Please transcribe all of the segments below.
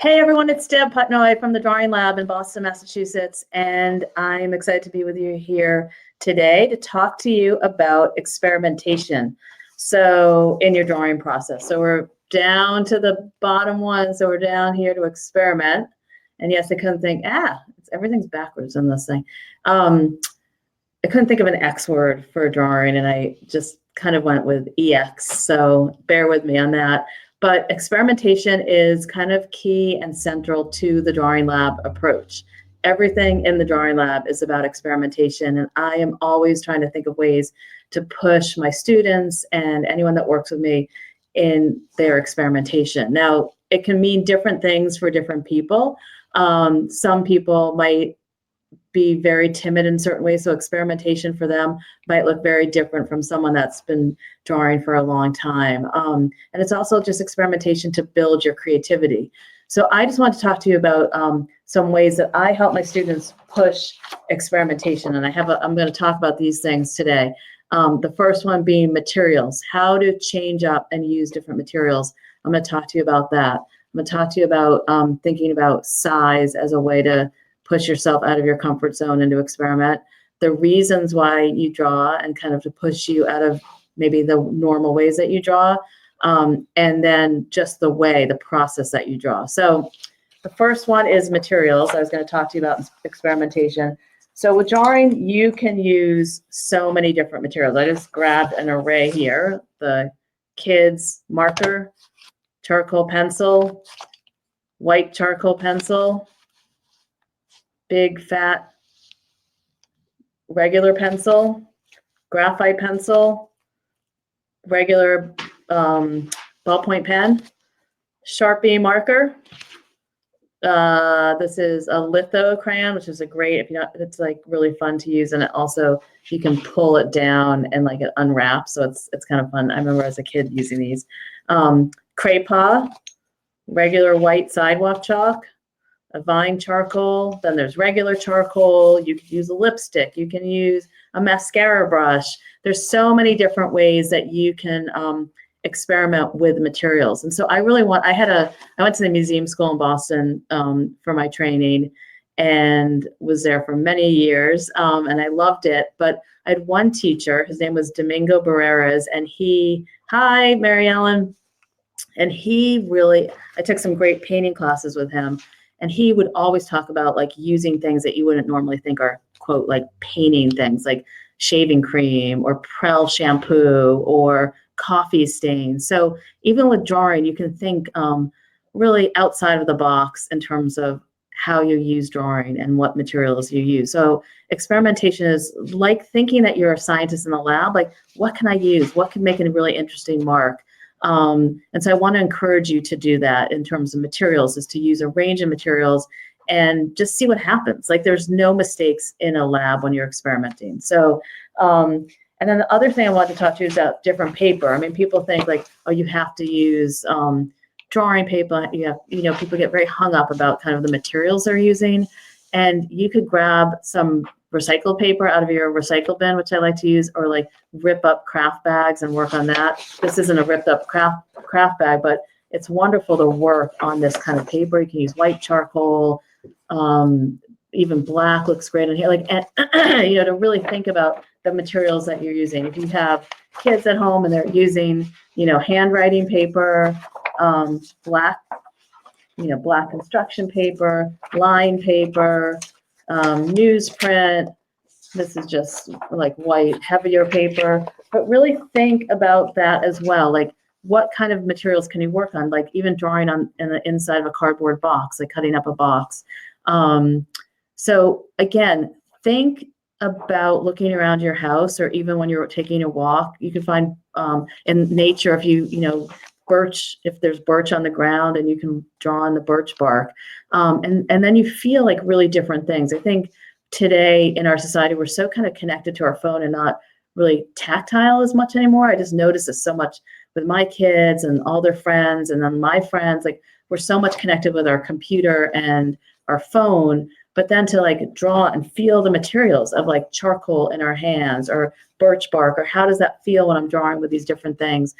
Hey everyone, it's Deb Putnoy from the Drawing Lab in Boston, Massachusetts, and I'm excited to be with you here today to talk to you about experimentation. So in your drawing process. So we're down to the bottom one, so we're down here to experiment. And yes, I couldn't think, everything's backwards in this thing. I couldn't think of an X word for drawing, and I just kind of went with EX, so bear with me on that. But experimentation is kind of key and central to the Drawing Lab approach. Everything in the Drawing Lab is about experimentation, and I am always trying to think of ways to push my students and anyone that works with me in their experimentation. Now, it can mean different things for different people. Some people might be very timid in certain ways, so experimentation for them might look very different from someone that's been drawing for a long time. And it's also just experimentation to build your creativity. So I just want to talk to you about some ways that I help my students push experimentation, and I'm going to talk about these things today. The first one being materials, how to change up and use different materials. I'm going to talk to you about that. I'm going to talk to you about thinking about size as a way to push yourself out of your comfort zone and to experiment, the reasons why you draw and kind of to push you out of maybe the normal ways that you draw, and then just the process that you draw. So the first one is materials. I was going to talk to you about experimentation. So with drawing, you can use so many different materials. I just grabbed an array here, the kids marker, charcoal pencil, white charcoal pencil, big fat regular pencil, graphite pencil, regular ballpoint pen, Sharpie marker. This is a litho crayon, which is it's like really fun to use, and it also you can pull it down and like it unwraps, so it's kind of fun. I remember as a kid using these. Crayon, regular white sidewalk chalk, a vine charcoal, then there's regular charcoal. You could use a lipstick. You can use a mascara brush. There's so many different ways that you can experiment with materials. And so I went to the museum school in Boston for my training and was there for many years. And I loved it, but I had one teacher, his name was Domingo Barreras, and hi, Mary Ellen. And I took some great painting classes with him. And he would always talk about like using things that you wouldn't normally think are, quote, like painting things like shaving cream or Prel shampoo or coffee stains. So even with drawing, you can think really outside of the box in terms of how you use drawing and what materials you use. So experimentation is like thinking that you're a scientist in the lab, like what can I use? What can make a really interesting mark? And so I want to encourage you to do that in terms of materials, is to use a range of materials and just see what happens. Like there's no mistakes in a lab when you're experimenting. So, and then the other thing I wanted to talk to you is about different paper. I mean, people think like, oh, you have to use drawing paper. People get very hung up about kind of the materials they're using, and you could grab some recycled paper out of your recycle bin, which I like to use, or like rip up craft bags and work on that. This isn't a ripped up craft bag, but it's wonderful to work on this kind of paper. You can use white charcoal, even black looks great on here. Like, to really think about the materials that you're using. If you have kids at home and they're using, handwriting paper, black construction paper, line paper, newsprint. This is just like white, heavier paper, but really think about that as well. Like what kind of materials can you work on? Like even drawing in the inside of a cardboard box, like cutting up a box. So again, think about looking around your house, or even when you're taking a walk, you can find in nature, if there's birch on the ground, and you can draw on the birch bark. And then you feel like really different things. I think today in our society, we're so kind of connected to our phone and not really tactile as much anymore. I just notice this so much with my kids and all their friends, and then my friends, like we're so much connected with our computer and our phone, but then to like draw and feel the materials of like charcoal in our hands or birch bark, or how does that feel when I'm drawing with these different things?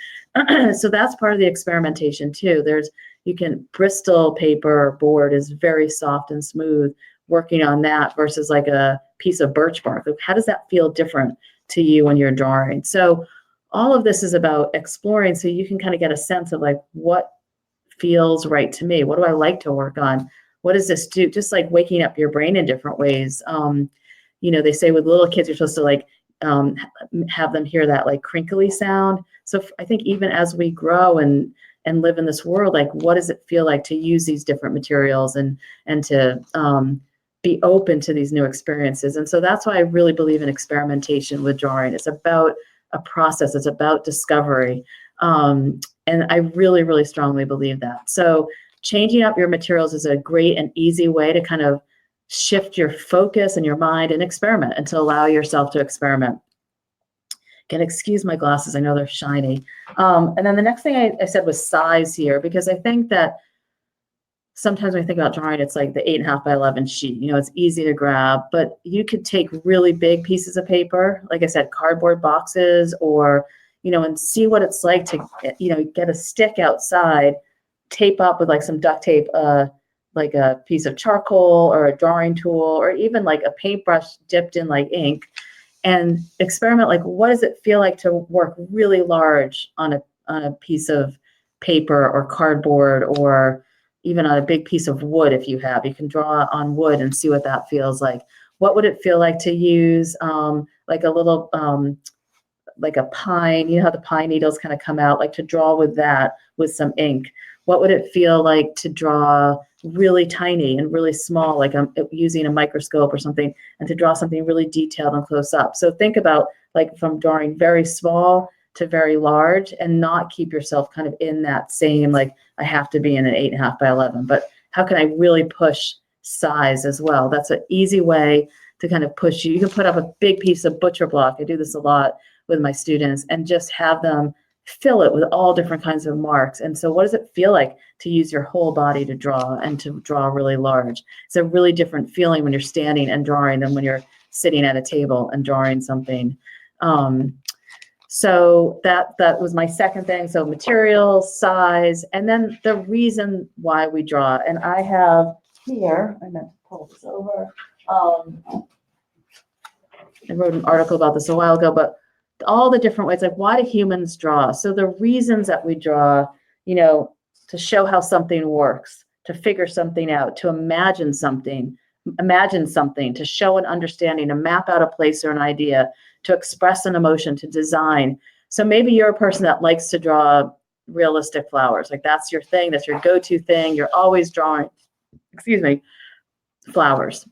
So that's part of the experimentation too. There's you can, Bristol paper board is very soft and smooth, working on that versus like a piece of birch bark. Like, how does that feel different to you when you're drawing? So all of this is about exploring, so you can kind of get a sense of like, what feels right to me? What do I like to work on? What does this do? Just like waking up your brain in different ways. They say with little kids, you're supposed to like um, have them hear that like crinkly sound. So I think even as we grow and live in this world, like, what does it feel like to use these different materials and to be open to these new experiences? And so that's why I really believe in experimentation with drawing. It's about a process. It's about discovery. And I really, really strongly believe that. So changing up your materials is a great and easy way to kind of shift your focus and your mind and experiment, and to allow yourself to experiment. Can excuse my glasses, I know they're shiny. And then the next thing I said was size here, because I think that sometimes when I think about drawing, it's like the 8.5 by 11 sheet. It's easy to grab, but you could take really big pieces of paper, like I said, cardboard boxes, or, and see what it's like to, get a stick outside, tape up with like some duct tape, like a piece of charcoal or a drawing tool, or even like a paintbrush dipped in like ink, and experiment. Like, what does it feel like to work really large on a piece of paper or cardboard, or even on a big piece of wood? If you can draw on wood and see what that feels like. What would it feel like to use like a little like a pine, how the pine needles kind of come out, like to draw with that with some ink? What would it feel like to draw really tiny and really small, like I'm using a microscope or something, and to draw something really detailed and close up? So think about like from drawing very small to very large, and not keep yourself kind of in that same, like, I have to be in an 8.5 by 11, but how can I really push size as well? That's an easy way to kind of push you. You can put up a big piece of butcher block. I do this a lot with my students, and just have them fill it with all different kinds of marks. And so what does it feel like to use your whole body to draw, and to draw really large? It's a really different feeling when you're standing and drawing than when you're sitting at a table and drawing something. So that was my second thing. So material, size, and then the reason why we draw. And I have here, I meant to pull this over. I wrote an article about this a while ago, but all the different ways, like, why do humans draw? So the reasons that we draw, to show how something works, to figure something out, to imagine something, to show an understanding, to map out a place or an idea, to express an emotion, to design. So maybe you're a person that likes to draw realistic flowers. Like, that's your thing. That's your go-to thing. You're always drawing, flowers.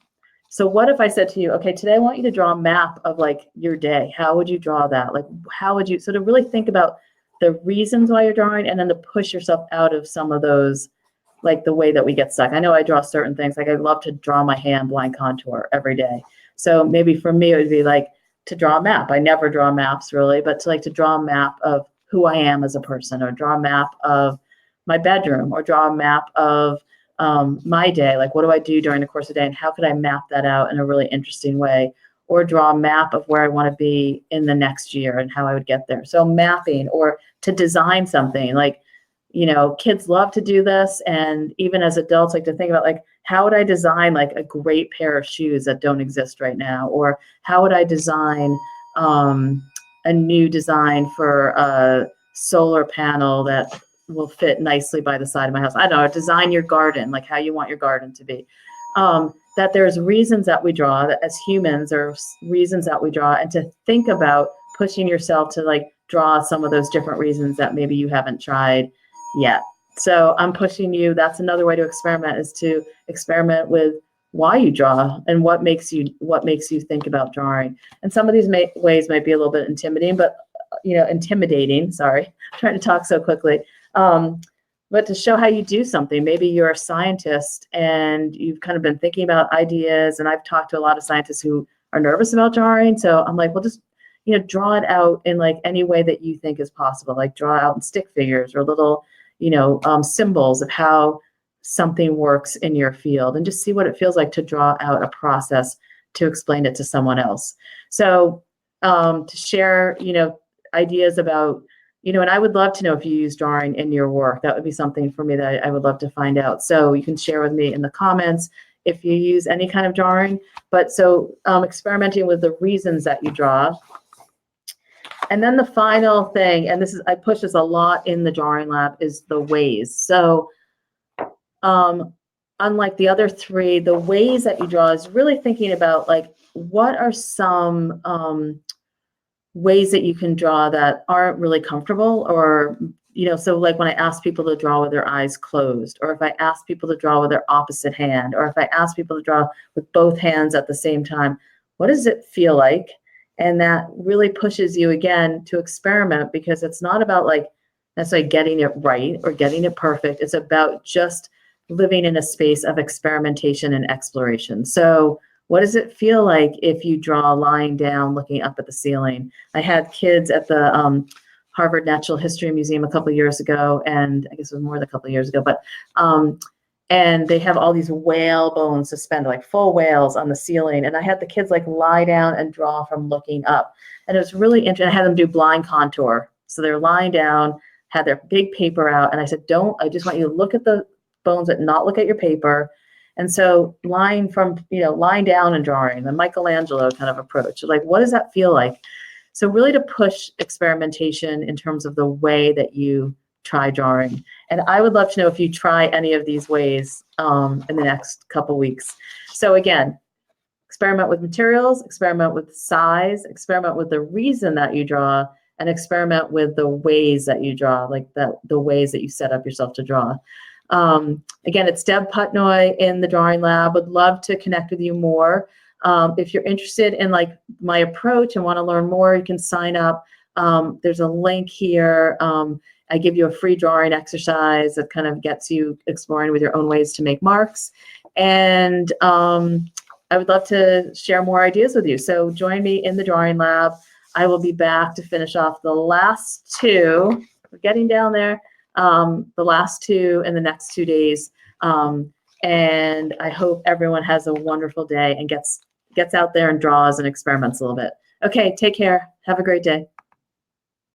So what if I said to you, okay, today I want you to draw a map of like your day. How would you draw that? Like, how would you, so to really think about the reasons why you're drawing, and then to push yourself out of some of those, like the way that we get stuck. I know I draw certain things. Like, I love to draw my hand blind contour every day. So maybe for me, it would be like to draw a map. I never draw maps really, but to draw a map of who I am as a person, or draw a map of my bedroom, or draw a map of my day, like what do I do during the course of the day, and how could I map that out in a really interesting way, or draw a map of where I want to be in the next year and how I would get there. So mapping, or to design something, like, kids love to do this, and even as adults, like to think about, like, how would I design like a great pair of shoes that don't exist right now, or how would I design a new design for a solar panel that will fit nicely by the side of my house. I don't know, design your garden, like how you want your garden to be. That there's reasons that we draw, that as humans, there are reasons that we draw, and to think about pushing yourself to like draw some of those different reasons that maybe you haven't tried yet. So I'm pushing you. That's another way to experiment, is to experiment with why you draw and what makes you think about drawing. And some of these ways might be a little bit intimidating. Sorry, I'm trying to talk so quickly. But to show how you do something. Maybe you're a scientist and you've kind of been thinking about ideas, and I've talked to a lot of scientists who are nervous about drawing. So I'm like, well, just, draw it out in like any way that you think is possible. Like, draw out in stick figures or little, symbols of how something works in your field, and just see what it feels like to draw out a process to explain it to someone else. So to share, ideas about and I would love to know if you use drawing in your work. That would be something for me that I would love to find out. So you can share with me in the comments if you use any kind of drawing. But so experimenting with the reasons that you draw. And then the final thing, and I push this a lot in the drawing lab, is the ways. So unlike the other three, the ways that you draw is really thinking about like, what are some ways that you can draw that aren't really comfortable, or, so like when I ask people to draw with their eyes closed, or if I ask people to draw with their opposite hand, or if I ask people to draw with both hands at the same time, what does it feel like? And that really pushes you again to experiment, because it's not about like necessarily getting it right or getting it perfect. It's about just living in a space of experimentation and exploration. So what does it feel like if you draw lying down, looking up at the ceiling? I had kids at the Harvard Natural History Museum a couple of years ago, and I guess it was more than a couple of years ago, but and they have all these whale bones suspended, like full whales on the ceiling. And I had the kids like lie down and draw from looking up. And it was really interesting. I had them do blind contour. So they're lying down, had their big paper out. And I said, I just want you to look at the bones but not look at your paper. And so lying down and drawing, the Michelangelo kind of approach, like, what does that feel like? So really to push experimentation in terms of the way that you try drawing. And I would love to know if you try any of these ways in the next couple weeks. So again, experiment with materials, experiment with size, experiment with the reason that you draw, and experiment with the ways that you draw, like the ways that you set up yourself to draw. Again, it's Deb Putnoy in the Drawing Lab. Would love to connect with you more. If you're interested in like my approach and want to learn more, you can sign up. There's a link here. I give you a free drawing exercise that kind of gets you exploring with your own ways to make marks. And I would love to share more ideas with you. So join me in the Drawing Lab. I will be back to finish off the last two. We're getting down there. The last two in the next 2 days. And I hope everyone has a wonderful day and gets out there and draws and experiments a little bit. Okay, take care. Have a great day.